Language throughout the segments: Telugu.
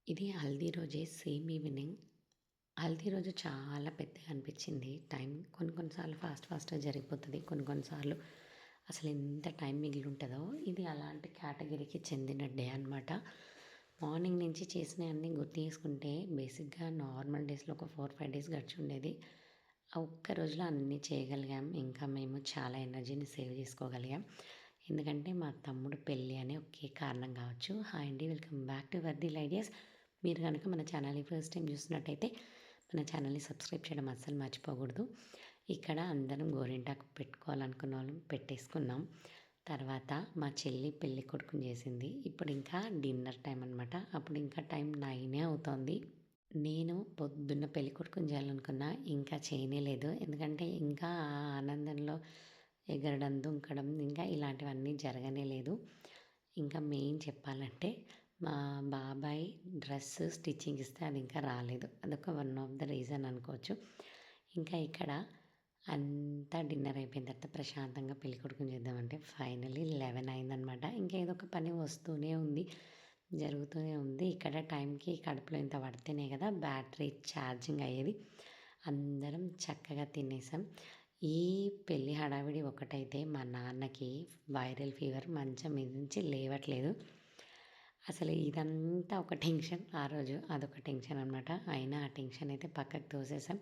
ఇది హల్దీ రోజే సేమ్ ఈవినింగ్. హల్దీ రోజు చాలా పెద్దగా అనిపించింది టైం. కొన్ని సార్లు ఫాస్ట్‌గా జరిగిపోతది. కొన్ని సార్లు అసలు ఎంత టైం మిగిలి ఉంటదో, ఇది అలాంటి కేటగిరీకి చెందిన డే అనమాట. మార్నింగ్ నుంచి చేసినయన్నీ గుర్తు చేసుకుంటే బేసిక్‌గా నార్మల్ డేస్‌లో ఒక 4, 5 డేస్ గడిచుండేది. ఆ ఒక్క రోజులో అన్నీ చేయగలిగాం. ఇంకా మేము చాలా ఎనర్జీని సేవ్ చేసుకోగలిగాం. ఎందుకంటే మా తమ్ముడు పెళ్ళి అనే ఒకే కారణం కావచ్చు. హాయ్ అండి. వెల్కమ్ బ్యాక్ టు వర్ధిల్ ఐడియాస్. మీరు గనుక మన ఛానల్‌ని ఫస్ట్ టైం చూస్తున్నట్టయితే మన ఛానల్‌ని సబ్స్క్రైబ్ చేయడం అస్సలు మర్చిపోకూడదు. ఇక్కడ అందరం గోరింటాకు పెట్టుకోవాలనుకున్న వాళ్ళం పెట్టేసుకున్నాం. తర్వాత మా చెల్లి పెళ్లి కొడుకుని చేసింది. ఇప్పుడు ఇంకా డిన్నర్ టైం అనమాట. అప్పుడు ఇంకా టైం 9 అవుతోంది. నేను పొద్దున్న పెళ్ళికొడుకుని చేయాలనుకున్నా, ఇంకా చేయనే లేదు. ఎందుకంటే ఇంకా ఆ ఆనందంలో ఎగరడం, దుంకడం ఇంకా ఇలాంటివన్నీ జరగనే లేదు. ఇంకా మెయిన్ చెప్పాలంటే మా బాబాయ్ డ్రెస్ స్టిచ్చింగ్ ఇస్తే అది ఇంకా రాలేదు. అదొక వన్ ఆఫ్ ద రీజన్ అనుకోవచ్చు. ఇంకా ఇక్కడ అంతా డిన్నర్ అయిపోయిన తర్వాత ప్రశాంతంగా పెళ్ళికొడుకుని చేద్దామంటే ఫైనల్లీ 11 అయిందనమాట. ఇంకా ఏదో ఒక పని వస్తూనే ఉంది. జరుగుతూనే ఉంది. ఇక్కడ టైంకి కడుపులో ఇంత పడితేనే కదా బ్యాటరీ ఛార్జింగ్ అయ్యేది. అందరం చక్కగా తినేసాం. ఈ పెళ్లి హడావిడి ఒకటైతే మా నాన్నకి వైరల్ ఫీవర్ మంచం మీద నుంచి లేవట్లేదు. అసలు ఇదంతా ఒక టెన్షన్ ఆ రోజు. అదొక టెన్షన్ అనమాట. అయినా ఆ టెన్షన్ అయితే పక్కకు తోసేసాం.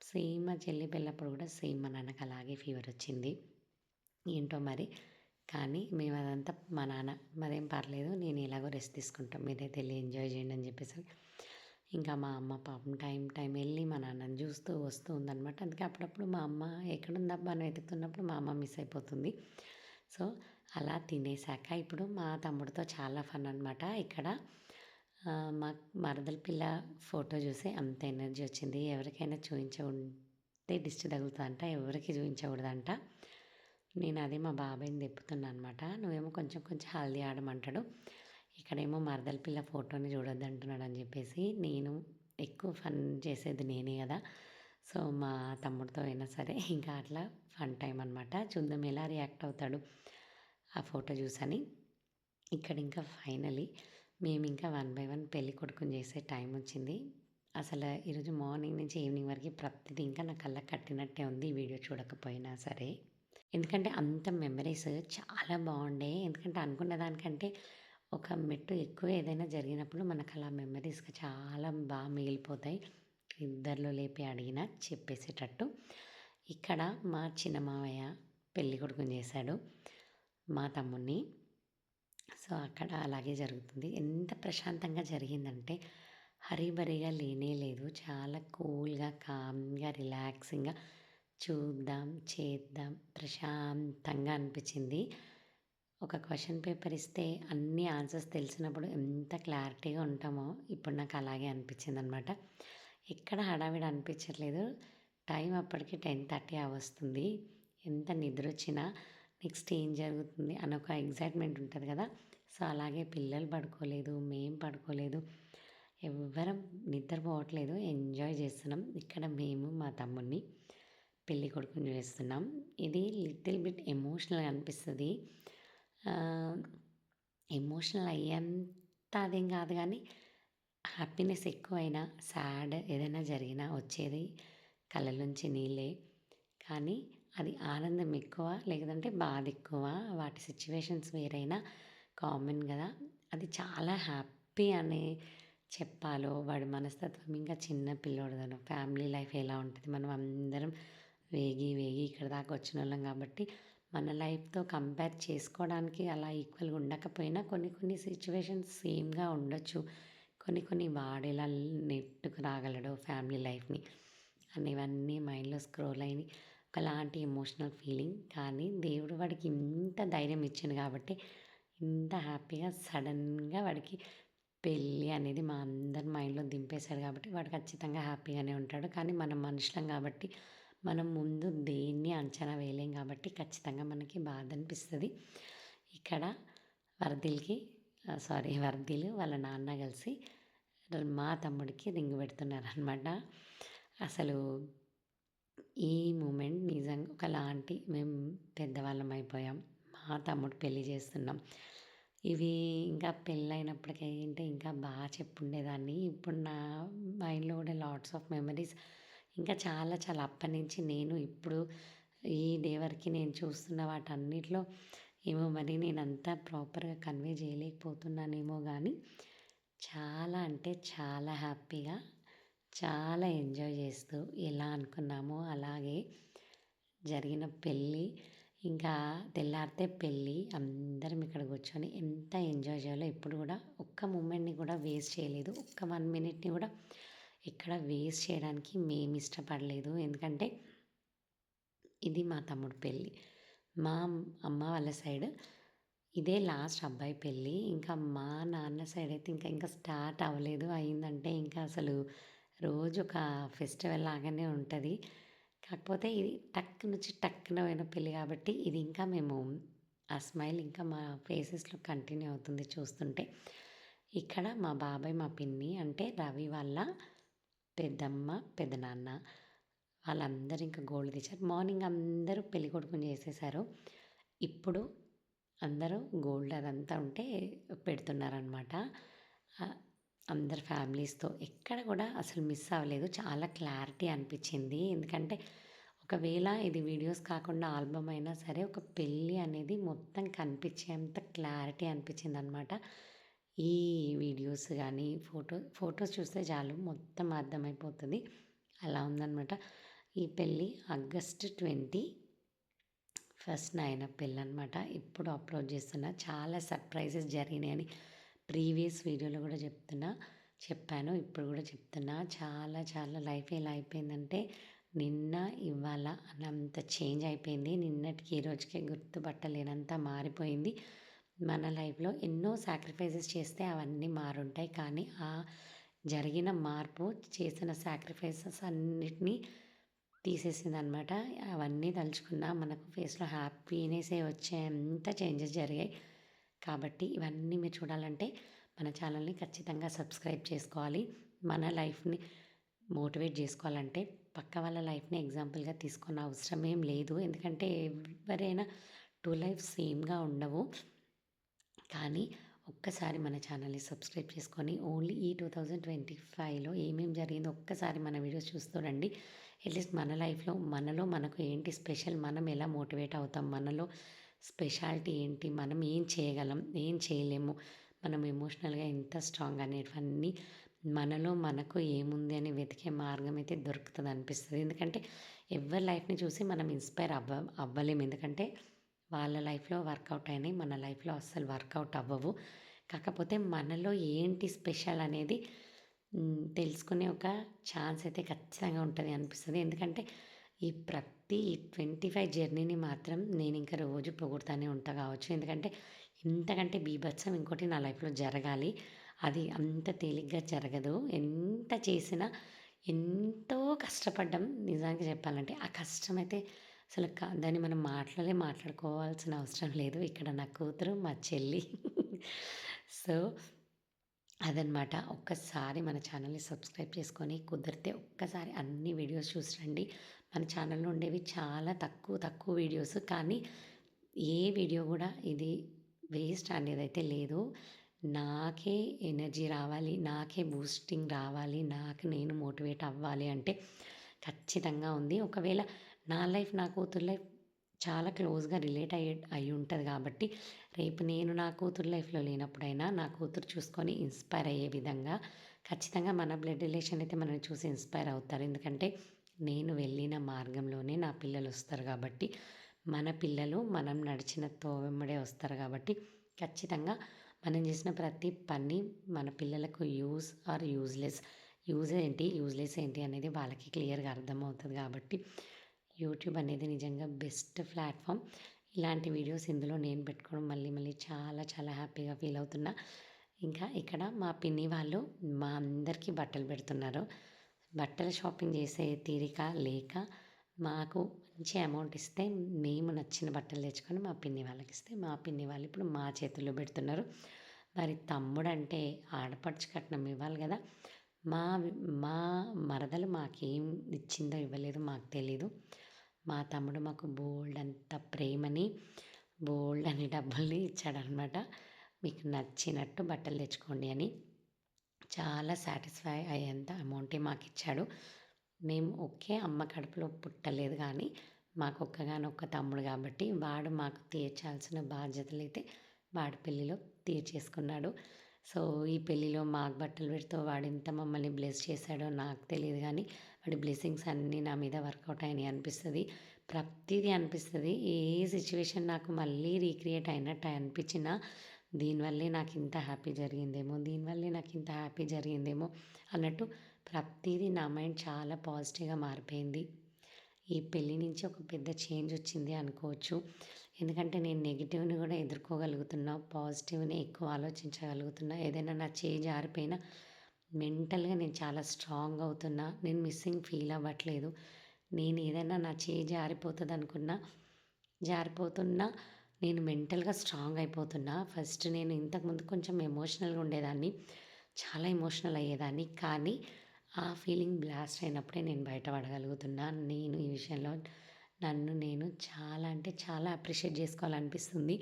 సేమ్ మా చెల్లి పెళ్ళప్పుడు కూడా సేమ్ మా నాన్నకి అలాగే ఫీవర్ వచ్చింది. ఏంటో మరి. కానీ మేము అదంతా మా నాన్న మరేం పర్లేదు నేను ఎలాగో రెస్ట్ తీసుకుంటాం. మీరైతే ఎళ్లి ఎంజాయ్ చేయండి అని చెప్పేసి ఇంకా మా అమ్మ పాపం టైం వెళ్ళి మా నాన్నని చూస్తూ వస్తూ ఉందనమాట. అందుకే అప్పుడప్పుడు మా అమ్మ ఎక్కడుందబ్బా అని వెతుకుతున్నప్పుడు మా అమ్మ మిస్ అయిపోతుంది. సో, అలా తినేసాక ఇప్పుడు మా తమ్ముడితో చాలా ఫన్ అనమాట. ఇక్కడ మా మరదల పిల్ల ఫోటో చూసి అంత ఎనర్జీ వచ్చింది. ఎవరికైనా చూయించకుంటే దిష్టి తగులుతదంట. ఎవరికీ చూయించకూడదంట. నేను అదే మా బాబాయిని తిప్పుతున్నా అనమాట. నువ్వేమో కొంచెం హల్దీ ఆడమంటాడు. ఇక్కడేమో మరదల పిల్ల ఫోటోని చూడొద్దంటున్నాడు అని చెప్పేసి నేను ఎక్కువ ఫన్ చేసేది నేనే కదా! సో, మా తమ్ముడితో అయినా సరే ఇంకా అట్లా ఫన్ టైమ్ అనమాట. చూద్దాం ఎలా రియాక్ట్ అవుతాడు ఆ ఫోటో చూసని. ఇక్కడ ఇంకా ఫైనల్లీ మేమింకా వన్ బై వన్ పెళ్ళికొడుకుని చేసే టైం వచ్చింది. అసలు ఈరోజు మార్నింగ్ నుంచి ఈవినింగ్ వరకు ప్రతిదీ ఇంకా నా కళ్ళకి కట్టినట్టే ఉంది ఈ వీడియో చూడకపోయినా సరే. ఎందుకంటే అంత మెమరీస్ చాలా బాగుండే. ఎందుకంటే అనుకున్న దానికంటే ఒక మెట్టు ఎక్కువ ఏదైనా జరిగినప్పుడు మనకు అలా మెమరీస్‌గా చాలా మిగిలిపోతాయి. ఇద్దరిలో లేపి అడిగినా చెప్పేసేటట్టు. ఇక్కడ మా చిన్న మావయ్య పెళ్ళికొడుకుని చేశాడు మా తమ్ముడిని. సో, అక్కడ అలాగే జరుగుతుంది. ఎంత ప్రశాంతంగా జరిగిందంటే హరీబరీగా లేనే లేదు. చాలా కూల్‌గా, కామ్‌గా, రిలాక్సింగ్‌గా చూద్దాం, చేద్దాం, ప్రశాంతంగా అనిపించింది. ఒక క్వెషన్ పేపర్ ఇస్తే అన్ని ఆన్సర్స్ తెలిసినప్పుడు ఎంత క్లారిటీగా ఉంటామో ఇప్పుడు నాకు అలాగే అనిపించిందనమాట. ఎక్కడ హడావిడి అనిపించట్లేదు. టైం అప్పటికి 10:30 అవొస్తుంది. ఎంత నిద్రొచ్చినా నెక్స్ట్ ఏం జరుగుతుంది అని ఒక ఎక్సైట్‌మెంట్ ఉంటది కదా! సో, అలాగే పిల్లలు పడుకోలేదు, మేము పడుకోలేదు. ఎవ్వరం నిద్రపోవట్లేదు. ఎంజాయ్ చేస్తున్నాం. ఇక్కడ మేము మా తమ్ముడిని పెళ్ళికొడుకుని చేస్తున్నాం. ఇది లిటిల్ బిట్ ఎమోషనల్‌గా అనిపిస్తది. ఎమోషనల్ అయ్యేంత అదేం కాదు గానీ, హ్యాపీనెస్ ఎక్కువైనా, సాడ్ ఏదైనా జరిగినా వచ్చేది కళ్ళలోంచి నీళ్ళే. కానీ అది ఆనందం ఎక్కువ, లేదంటే బాధ ఎక్కువ. వాటి సిట్యుయేషన్స్ వేరైనా కామన్ గదా! అది చాలా హ్యాపీ అని చెప్పాలో, వాడి మనస్తత్వం ఇంకా చిన్న పిల్లోడిదనో, ఫ్యామిలీ లైఫ్ ఎలా ఉంటది, మనం అందరం వేగి ఇక్కడి దాకా వచ్చినోళ్ళం కాబట్టి, మన లైఫ్‌తో కంపేర్ చేసుకోవడానికి అలా ఈక్వల్‌గా ఉండకపోయినా కొన్ని సిట్యుయేషన్స్ సేమ్‌గా ఉండొచ్చు. కొన్ని వాడెలా నెట్టుకు రాగలడో ఫ్యామిలీ లైఫ్‌ని అనేవన్నీ మైండ్‌లో స్క్రోల్ అయినాయి. ఒకలాంటి ఎమోషనల్ ఫీలింగ్. కానీ దేవుడు వాడికి ఇంత ధైర్యం ఇచ్చిండు కాబట్టి, ఇంత హ్యాపీగా సడన్‌గా వాడికి పెళ్ళి అనేది మా అందరి మైండ్‌లో దింపేశాడు కాబట్టి, వాడు ఖచ్చితంగా హ్యాపీగానే ఉంటాడు. కానీ మనం మనుషులం కాబట్టి, మనం ముందు దేన్ని అంచనా వేయలేం కాబట్టి, ఖచ్చితంగా మనకి బాధ అనిపిస్తది. ఇక్కడ వర్ధిల్ వాళ్ళ నాన్న కలిసి మా తమ్ముడికి రింగ్ పెడుతున్నారనమాట. అసలు ఈ మూమెంట్ నిజంగా ఒకలాంటి మేము పెద్దవాళ్ళం అయిపోయాం. మా తమ్ముడు పెళ్లి చేస్తున్నాం. ఇవి ఇంకా పెళ్ళైనప్పటికి ఏంటి ఇంకా బాగా చెప్పుండేదాన్ని. ఇప్పుడు నా మైండ్‌లో కూడా లాట్స్ ఆఫ్ మెమరీస్ ఇంకా చాలా చాలా అప్పటినుంచి నేను ఇప్పుడు ఈ డే వరకి నేను చూస్తున్న వాటన్నిటిలో ఏమో మరి నేనంతా ప్రాపర్‌గా కన్వే చేయలేకపోతున్నానేమో గానీ, చాలా అంటే చాలా హ్యాపీగా, చాలా ఎంజాయ్ చేస్తూ ఎలా అనుకున్నామో అలాగే జరిగిన పెళ్ళి. ఇంకా తెల్లారితే పెళ్ళి. అందరం ఇక్కడ కూర్చొని ఎంత ఎంజాయ్ చేయాలో ఎప్పుడు కూడా ఒక్క మూమెంట్‌ని కూడా వేస్ట్ చేయలేదు. ఒక్క 1 మినిట్‌ని కూడా ఎక్కడ వేస్ట్ చేయడానికి మేము ఇష్టపడలేదు. ఎందుకంటే ఇది మా తమ్ముడు పెళ్ళి. మా అమ్మ వాళ్ళ సైడ్ ఇదే లాస్ట్ అబ్బాయి పెళ్ళి. ఇంకా మా నాన్న సైడ్ అయితే ఇంకా స్టార్ట్ అవ్వలేదు. అయిందంటే ఇంకా అసలు రోజు ఒక ఫెస్టివల్ లాగానే ఉంటది. కాకపోతే ఇది టక్ నుంచి టక్కున పోయిన పెళ్ళి కాబట్టి ఇది ఇంకా మేము ఆ స్మైల్ ఇంకా మా ఫేసెస్‌లో కంటిన్యూ అవుతుంది చూస్తుంటే. ఇక్కడ మా బాబాయ్, మా పిన్ని అంటే రవి వాళ్ళ పెద్దమ్మ, పెదనాన్న వాళ్ళందరూ ఇంకా గోల్డ్ తెచ్చారు. మార్నింగ్ అందరూ పెళ్ళికొడుకుని చేసేసారు. ఇప్పుడు అందరూ గోల్డ్ అదంతా ఉంటే పెడుతున్నారనమాట. ఆహ్, అందరు ఫ్యామిలీస్‌తో ఎక్కడ కూడా అసలు మిస్ అవ్వలేదు. చాలా క్లారిటీ అనిపించింది. ఎందుకంటే ఒకవేళ ఇది వీడియోస్ కాకుండా ఆల్బమ్ అయినా సరే ఒక పెళ్ళి అనేది మొత్తం కనిపించేంత క్లారిటీ అనిపించిందనమాట. ఈ వీడియోస్ గానీ, ఫోటోస్ చూస్తే చాలు మొత్తం అర్థమైపోతది. అలా ఉందనమాట. ఈ పెళ్ళి ఆగస్ట్ 20 ఫస్ట్‌న అయిన పెళ్ళనమాట. ఇప్పుడు అప్లోడ్ చేస్తున్నా. చాలా సర్ప్రైజెస్ జరిగినాయని ప్రీవియస్ వీడియోలో కూడా చెప్పాను. ఇప్పుడు కూడా చెప్తున్నా. చాలా చాలా లైఫ్ ఎలా అయిపోయిందంటే నిన్న, ఇవాళ అనంత చేంజ్ అయిపోయింది. నిన్నటికి ఈ రోజుకి గుర్తుపట్టలేనంత మారిపోయింది. మన లైఫ్‌లో ఎన్నో సాక్రిఫైసెస్ చేస్తే అవన్నీ మారుంటాయి. కానీ ఆ జరిగిన మార్పు చేసిన సాక్రిఫైసెస్ అన్నిటిని తీసేసిందనమాట. అవన్నీ తలుచుకున్నా మనకు ఫేస్‌లో హ్యాపీనెసే వచ్చేంత చేంజెస్ జరిగాయి. కాబట్టి ఇవన్నీ మీరు చూడాలంటే మన ఛానల్‌ని ఖచ్చితంగా సబ్స్క్రైబ్ చేసుకోవాలి. మన లైఫ్‌ని మోటివేట్ చేసుకోవాలంటే పక్క వాళ్ళ లైఫ్‌ని ఎగ్జాంపుల్‌గా తీసుకున్న అవసరం ఏం లేదు. ఎందుకంటే ఎవరైనా 2 లైఫ్స్ సేమ్‌గా ఉండవు. కానీ ఒక్కసారి మన ఛానల్‌ని సబ్స్క్రైబ్ చేసుకొని ఓన్లీ ఈ 2025లో ఏమేమి జరిగిందో ఒక్కసారి మన వీడియోస్ చూస్తూ రండి. అట్‌లీస్ట్ మన లైఫ్‌లో మనలో మనకు ఏంటి స్పెషల్, మనం ఎలా మోటివేట్ అవుతాం, మనలో స్పెషాలిటీ ఏంటి, మనం ఏం చేయగలం, ఏం చేయలేము, మనం ఎమోషనల్‌గా ఎంత స్ట్రాంగ్ అనేటివన్నీ మనలో మనకు ఏముంది అని వెతికే మార్గం అయితే దొరుకుతది అనిపిస్తది. ఎందుకంటే ఎవరి లైఫ్‌ని చూసి మనం ఇన్‌స్పైర్ అవ్వలేము. ఎందుకంటే వాళ్ళ లైఫ్‌లో వర్కౌట్ అయినాయి. మన లైఫ్‌లో అస్సలు వర్కౌట్ అవ్వవు. కాకపోతే మనలో ఏంటి స్పెషల్ అనేది తెలుసుకునే ఒక ఛాన్స్ అయితే ఖచ్చితంగా ఉంటది అనిపిస్తది. ఎందుకంటే ఈ ప్రతి 25 జర్నీని మాత్రం నేను ఇంకా రోజు పొగుడుతానే ఉంటా కావచ్చు. ఎందుకంటే ఇంతకంటే బీభత్సం ఇంకోటి నా లైఫ్‌లో జరగాలి. అది అంత తేలిగ్గా జరగదు. ఎంత చేసినా ఎంతో కష్టపడ్డాం నిజానికి చెప్పాలంటే. ఆ కష్టమైతే అసలు దాన్ని మనం మాట్లాడుకోవాల్సిన అవసరం లేదు. ఇక్కడ నా కూతురు, మా చెల్లి. సో, అదనమాట. ఒక్కసారి మన ఛానల్‌ని సబ్స్క్రైబ్ చేసుకొని కుదిరితే ఒక్కసారి అన్ని వీడియోస్ చూసి రండి. మన ఛానల్‌లో ఉండేవి చాలా తక్కువ వీడియోస్. కానీ ఏ వీడియో గూడా ఇది వేస్ట్ అనేదైతే లేదు. నాకే ఎనర్జీ రావాలి, నాకే బూస్టింగ్ రావాలి, నాకు నేను మోటివేట్ అవ్వాలి అంటే ఖచ్చితంగా ఉంది. ఒకవేళ నా లైఫ్, నా కూతురు లైఫ్ చాలా క్లోజ్‌గా రిలేట్ అయ్యుంటది కాబట్టి రేపు నేను నా కూతురు లైఫ్‌లో లేనప్పుడైనా నా కూతురు చూసుకొని ఇన్‌స్పైర్ అయ్యే విధంగా ఖచ్చితంగా మన బ్లడ్ రిలేషన్ అయితే మనల్ని చూసి ఇన్‌స్పైర్ అవుతారు. ఎందుకంటే నేను వెళ్ళిన మార్గంలోనే నా పిల్లలొస్తారు కాబట్టి, మన పిల్లలు మనం నడిచిన తోవెమ్మడే వస్తారు కాబట్టి ఖచ్చితంగా మనం చేసిన ప్రతి పని మన పిల్లలకు యూజ్ ఆర్ యూజ్‌లెస్, యూజ్ ఏంటి, యూజ్‌లెస్ ఏంటి అనేది వాళ్ళకి క్లియర్‌గా అర్థమవుతది కాబట్టి యూట్యూబ్ అనేది నిజంగా బెస్ట్ ప్లాట్‌ఫామ్. ఇలాంటి వీడియోస్ ఇందులో నేను పెట్టుకోవడం మళ్ళీ చాలా చాలా హ్యాపీగా ఫీల్ అవుతున్నా. ఇంకా ఇక్కడ మా పిన్ని వాళ్ళు మా అందరికీ బట్టలు పెడుతున్నారు. బట్టలు షాపింగ్ చేసే తీరిక లేక మాకు మంచి అమౌంట్ ఇస్తే మేము నచ్చిన బట్టలు తెచ్చుకొని మా పిన్ని వాళ్ళకిస్తే మా పిన్ని వాళ్ళు ఇప్పుడు మా చేతుల్లో పెడుతున్నారు. మరి తమ్ముడంటే ఆడపడుచు కట్నం ఇవ్వాలి కదా! మా మా మరదలు మాకేం ఇచ్చిందో ఇవ్వలేదో మాకు తెలీదు. మా తమ్ముడు మాకు బోలెడంత ప్రేమని, బోలెడన్ని డబ్బుల్ని ఇచ్చాడనమాట. మీకు నచ్చినట్టు బట్టలు తెచ్చుకోండి అని చాలా సాటిస్ఫై అయ్యేంత అమౌంటే మాకిచ్చాడు. మేము ఓకే అమ్మ కడుపులో పుట్టలేదు కానీ మాకు ఒక్కగానొక్క తమ్ముడు కాబట్టి వాడు మాకు తీర్చాల్సిన బాధ్యతలైతే వాడి పెళ్ళిలో తీర్చేసుకున్నాడు. సో ఈ పెళ్ళిలో మాకు బట్టలు పెడుతూ వాడింత మమ్మల్ని బ్లెస్ చేశాడో నాకు తెలియదు కానీ వాడి బ్లెస్సింగ్స్ అన్నీ నా మీద వర్కౌట్ అయినాయి అనిపిస్తుంది. ప్రతీదీ అనిపిస్తుంది. ఏ సిచ్యువేషన్ నాకు మళ్ళీ రీక్రియేట్ అయినట్టు అనిపించినా దీనివల్లే నాకు ఇంత హ్యాపీ జరిగిందేమో, దీనివల్లే నాకు ఇంత హ్యాపీ జరిగిందేమో అన్నట్టు ప్రతీదీ నా మైండ్ చాలా పాజిటివ్గా మారిపోయింది. ఈ పెళ్ళి నుంచి ఒక పెద్ద చేంజ్ వచ్చింది అనుకోవచ్చు. ఎందుకంటే నేను నెగిటివ్ని కూడా ఎదుర్కోగలుగుతున్నా, పాజిటివ్ని ఎక్కువ ఆలోచించగలుగుతున్నా. ఏదైనా నా చేయి జారిపోయినా మెంటల్గా నేను చాలా స్ట్రాంగ్ అవుతున్నా. నేను మిస్సింగ్ ఫీల్ అవ్వట్లేదు. నేను ఏదైనా నా చేయి జారిపోతున్నా నేను మెంటల్గా స్ట్రాంగ్ అయిపోతున్నా. ఫస్ట్ నేను ఇంతకుముందు కొంచెం ఎమోషనల్గా ఉండేదాన్ని, చాలా ఎమోషనల్ అయ్యేదాన్ని. కానీ ఆ ఫీలింగ్ బ్లాస్ట్ అయినప్పుడే నేను బయటపడగలుగుతున్నా. నేను ఈ విషయంలో నన్ను నేను చాలా అంటే చాలా అప్రిషియేట్ చేసుకోవాలనిపిస్తుంది.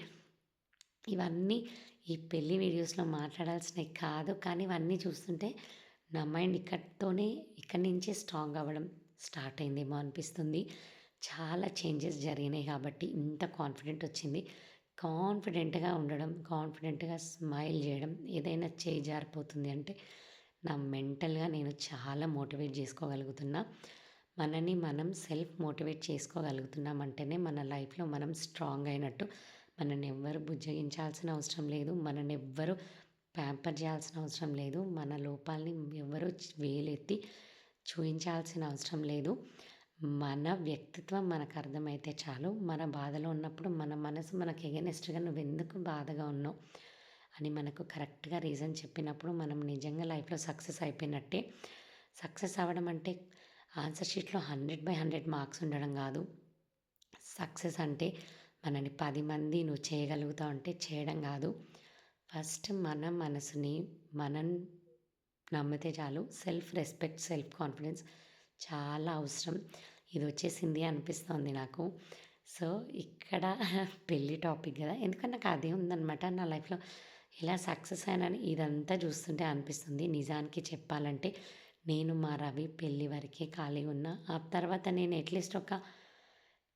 ఇవన్నీ ఈ పెళ్లి వీడియోస్లో మాట్లాడాల్సినవి కాదు, కానీ ఇవన్నీ చూస్తుంటే నా మైండ్ ఇక్కడి నుంచే స్ట్రాంగ్ అవ్వడం స్టార్ట్ అయిందేమో అనిపిస్తుంది. చాలా చేంజెస్ జరిగినాయి కాబట్టి ఇంత కాన్ఫిడెంట్ వచ్చింది. కాన్ఫిడెంట్గా ఉండడం, కాన్ఫిడెంట్గా స్మైల్ చేయడం, ఏదైనా చేయి జారిపోతుంది అంటే నా మెంటల్గా నేను చాలా మోటివేట్ చేసుకోగలుగుతున్నా. మనని మనం సెల్ఫ్ మోటివేట్ చేసుకోగలుగుతున్నామంటేనే మన లైఫ్లో మనం స్ట్రాంగ్ అయినట్టు. మనల్ని ఎవ్వరు బుజ్జగించాల్సిన అవసరం లేదు, మనల్ని ఎవ్వరు ప్యాంపర్ చేయాల్సిన అవసరం లేదు, మన లోపాలని ఎవ్వరు వేలెత్తి చూపించాల్సిన అవసరం లేదు. మన వ్యక్తిత్వం మనకు అర్థమైతే చాలు. మన బాధలో ఉన్నప్పుడు మన మనసు మనకు ఎగెనెస్ట్గా నువ్వెందుకు బాధగా ఉన్నావు అని మనకు కరెక్ట్గా రీజన్ చెప్పినప్పుడు మనం నిజంగా లైఫ్లో సక్సెస్ అయిపోయినట్టే. సక్సెస్ అవ్వడం అంటే ఆన్సర్ షీట్లో 100/100 మార్క్స్ ఉండడం కాదు. సక్సెస్ అంటే మనని 10 మంది నువ్వు చేయగలుగుతావు అంటే చేయడం కాదు. ఫస్ట్ మన మనసుని మనం నమ్మితే చాలు. సెల్ఫ్ రెస్పెక్ట్, సెల్ఫ్ కాన్ఫిడెన్స్ చాలా అవసరం. ఇది వచ్చేసింది అనిపిస్తోంది నాకు. సో ఇక్కడ పెళ్ళి టాపిక్ కదా, ఎందుకంటే నాకు అదే ఉందనమాట నా లైఫ్లో. ఇలా సక్సెస్ అయినని ఇదంతా చూస్తుంటే అనిపిస్తుంది. నిజానికి చెప్పాలంటే నేను మా రవి పెళ్ళి వరకే ఖాళీగా ఉన్నా. ఆ తర్వాత నేను అట్లీస్ట్ ఒక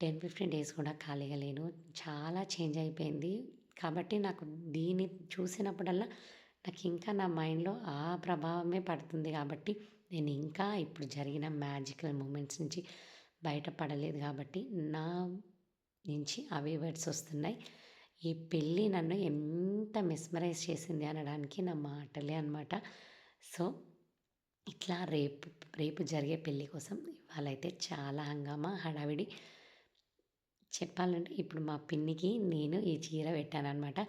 10-15 డేస్ కూడా ఖాళీగా లేను. చాలా చేంజ్ అయిపోయింది. కాబట్టి నాకు దీన్ని చూసినప్పుడల్లా నాకు ఇంకా నా మైండ్లో ఆ ప్రభావమే పడుతుంది. కాబట్టి నేను ఇంకా ఇప్పుడు జరిగిన మ్యాజికల్ మూమెంట్స్ నుంచి బయటపడలేదు కాబట్టి నా నుంచి అవే వర్డ్స్ వస్తున్నాయి. ఈ పెళ్ళి నన్ను ఎంత మెస్మరైజ్ చేసింది అనడానికి నా మాటలే అనమాట. సో ఇట్లా రేపు జరిగే పెళ్ళి కోసం ఇవాళైతే చాలా హంగామా హడావిడి. చెప్పాలంటే ఇప్పుడు మా పిన్నికి నేను ఈ చీర పెట్టాననమాట.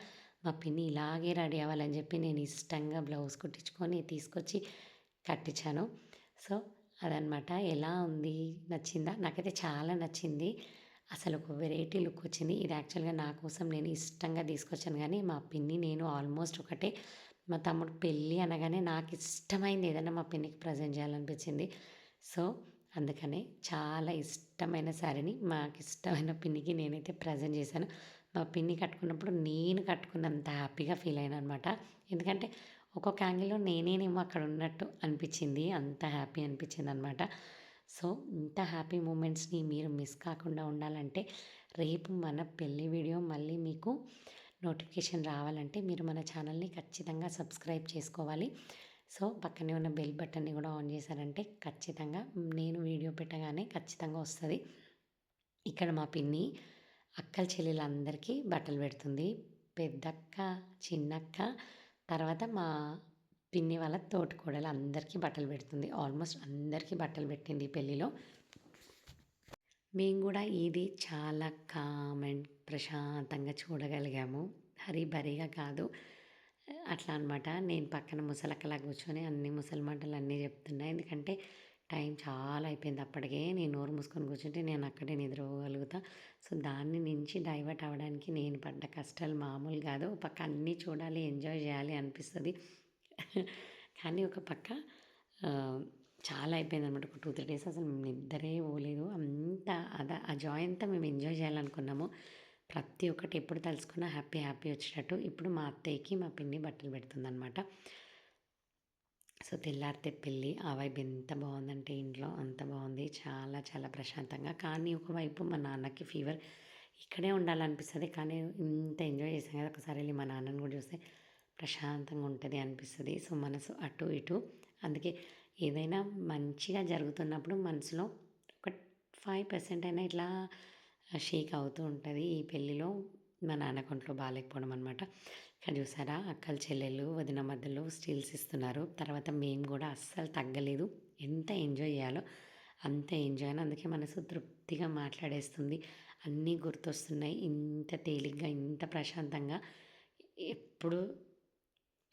మా పిన్ని ఇలాగే రెడీ అవ్వాలని చెప్పి నేను ఇష్టంగా బ్లౌజ్ కుట్టించుకొని తీసుకొచ్చి కట్టించాను. సో అదనమాట. ఎలా ఉంది, నచ్చిందా? నాకైతే చాలా నచ్చింది. అసలు ఒక వెరైటీ లుక్ వచ్చింది. ఇది యాక్చువల్గా నా కోసం నేను ఇష్టంగా తీసుకొచ్చాను, కానీ మా పిన్ని నేను ఆల్మోస్ట్ ఒకటే. మా తమ్ముడు పెళ్ళి అనగానే నాకు ఇష్టమైంది ఏదైనా మా పిన్నికి ప్రజెంట్ చేయాలనిపించింది. సో అందుకనే చాలా ఇష్టమైన శారీని మాకు ఇష్టమైన పిన్నికి నేనైతే ప్రజెంట్ చేశాను. మా పిన్ని కట్టుకున్నప్పుడు నేను కట్టుకున్నంత హ్యాపీగా ఫీల్ అయ్యాను అనమాట. ఎందుకంటే ఒక్కొక్క యాంగిల్లో నేనేమో అక్కడ ఉన్నట్టు అనిపించింది. అంత హ్యాపీ అనిపించింది అనమాట. సో ఇంత హ్యాపీ మూమెంట్స్ని మీరు మిస్ కాకుండా ఉండాలంటే రేపు మన పెళ్ళి వీడియో మళ్ళీ మీకు నోటిఫికేషన్ రావాలంటే మీరు మన ఛానల్ని ఖచ్చితంగా సబ్స్క్రైబ్ చేసుకోవాలి. సో పక్కనే ఉన్న బెల్ బటన్ని కూడా ఆన్ చేశారంటే ఖచ్చితంగా నేను వీడియో పెట్టగానే ఖచ్చితంగా వస్తుంది. ఇక్కడ మా పిన్ని అక్కల చెల్లెలందరికీ బట్టలు పెడుతుంది. పెద్దక్క, చిన్నక్క, తర్వాత మా పిన్ని వాళ్ళ తోటికోడలు అందరికీ బట్టలు పెడుతుంది. ఆల్మోస్ట్ అందరికీ బట్టలు పెట్టింది ఈ పెళ్ళిలో. మేము కూడా ఇది చాలా కామ్ అండ్ ప్రశాంతంగా చూడగలిగాము. హరీబరీగా కాదు, అట్లా అనమాట. నేను పక్కన ముసలక్కలా కూర్చొని అన్ని ముసలి మాటలు అన్నీ చెప్తున్నా. ఎందుకంటే టైం చాలా అయిపోయింది అప్పటికే. నేను నోరు మూసుకొని కూర్చుంటే నేను అక్కడే నిద్రపోగలుగుతా. సో దాన్ని నుంచి డైవర్ట్ అవ్వడానికి నేను పడ్డ కష్టాలు మామూలు కాదు. ఒక పక్క అన్నీ చూడాలి, ఎంజాయ్ చేయాలి అనిపిస్తుంది. కానీ ఒక పక్క చాలా అయిపోయిందనమాట. ఒక 2-3 డేస్ అసలు మేము నిద్రే పోలేదు. అంత ఆ జాయ్ అంతా మేము ఎంజాయ్ చేయాలనుకున్నాము. ప్రతి ఒక్కటి ఎప్పుడు తలుచుకున్నా హ్యాపీ హ్యాపీ వచ్చేటట్టు. ఇప్పుడు మా అత్తయ్యకి మా పిన్ని బట్టలు పెడుతుందనమాట. సో, తెల్లారితే పెళ్ళి. ఆ వైబ్ ఎంత బావుందంటే ఇంట్లో అంత బావుంది. చాలా చాలా ప్రశాంతంగా. కానీ ఒకవైపు మా నాన్నకి ఫీవర్. ఇక్కడే ఉండాలనిపిస్తది. కానీ ఇంత ఎంజాయ్ చేసాం కదా! ఒకసారి ఎళ్లి మా నాన్నని కూడా చూస్తే ప్రశాంతంగా ఉంటది అనిపిస్తది. సో, మనసు అటు ఇటు. అందుకే ఏదైనా మంచిగా జరుగుతున్నప్పుడు మనసులో ఒక 5% అయినా ఇట్లా షేక్ అవుతూ ఉంటది. ఈ పెళ్ళిలో మా నాన్నకి ఒంట్లో బాలేకపోవడం అనమాట. ఇక్కడ చూసారా అక్కలు, చెల్లెళ్ళు, వదిన మధ్యలో స్టిల్స్ ఇస్తున్నారు. తర్వాత మేము కూడా అస్సలు తగ్గలేదు. ఎంత ఎంజాయ్ చేయాలో అంత ఎంజాయ్ అని అందుకే మనసు తృప్తిగా మాట్లాడేస్తుంది. అన్నీ గుర్తొస్తున్నాయి. ఇంత తేలిగ్గా, ఇంత ప్రశాంతంగా ఎప్పుడు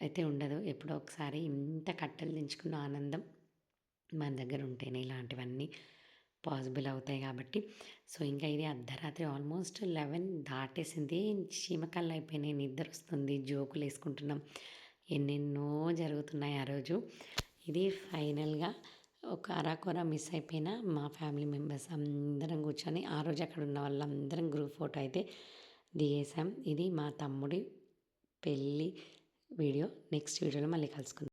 అయితే ఉండదు. ఎప్పుడో ఒకసారి ఇంత కట్టలు దించుకున్న ఆనందం మన దగ్గర ఉంటేనే ఇలాంటివన్నీ పాసిబుల్ అవుతాయి కాబట్టి. సో, ఇంకా ఇది అర్ధరాత్రి ఆల్మోస్ట్ 11 దాటేసింది. చీమకళ్ళు అయిపోయినాయి. నిద్రొస్తుంది. జోకులేసుకుంటున్నాం. ఎన్నెన్నో జరుగుతున్నాయి ఆ రోజు. ఇది ఫైనల్‌గా ఒక అరకొర మిస్ అయిపోయిన మా ఫ్యామిలీ మెంబర్స్ అందరం కూర్చొని ఆ రోజు అక్కడ ఉన్న వాళ్ళందరం గ్రూప్ ఫోటో అయితే దిగేసాం. ఇది మా తమ్ముడి పెళ్ళి వీడియో. నెక్స్ట్ వీడియోలో మళ్ళీ కలుసుకుందాం.